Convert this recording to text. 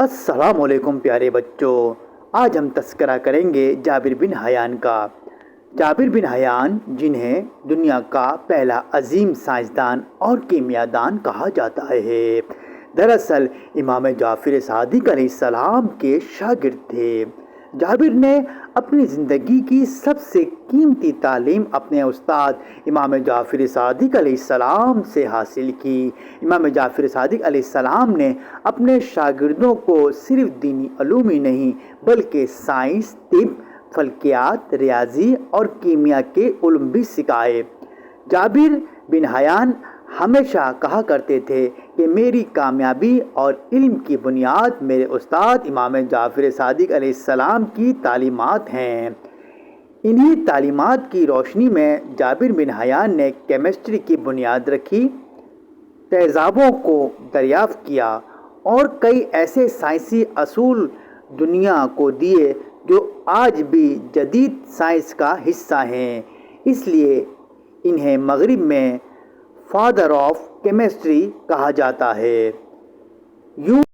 السلام علیکم پیارے بچوں، آج ہم تذکرہ کریں گے جابر بن حیان کا۔ جابر بن حیان جنہیں دنیا کا پہلا عظیم سائنسدان اور کیمیاءدان کہا جاتا ہے، دراصل امام جعفر صادق علیہ السلام کے شاگرد تھے۔ جابر نے اپنی زندگی کی سب سے قیمتی تعلیم اپنے استاد امام جعفر صادق علیہ السلام سے حاصل کی۔ امام جعفر صادق علیہ السلام نے اپنے شاگردوں کو صرف دینی علوم ہی نہیں بلکہ سائنس، طب، فلکیات، ریاضی اور کیمیا کے علوم بھی سکھائے۔ جابر بن حیان ہمیشہ کہا کرتے تھے کہ میری کامیابی اور علم کی بنیاد میرے استاد امام جعفر صادق علیہ السلام کی تعلیمات ہیں۔ انہی تعلیمات کی روشنی میں جابر بن حیان نے کیمسٹری کی بنیاد رکھی، تیزابوں کو دریافت کیا اور کئی ایسے سائنسی اصول دنیا کو دیے جو آج بھی جدید سائنس کا حصہ ہیں۔ اس لیے انہیں مغرب میں فادر آف کیمسٹری کہا جاتا ہے۔ یوں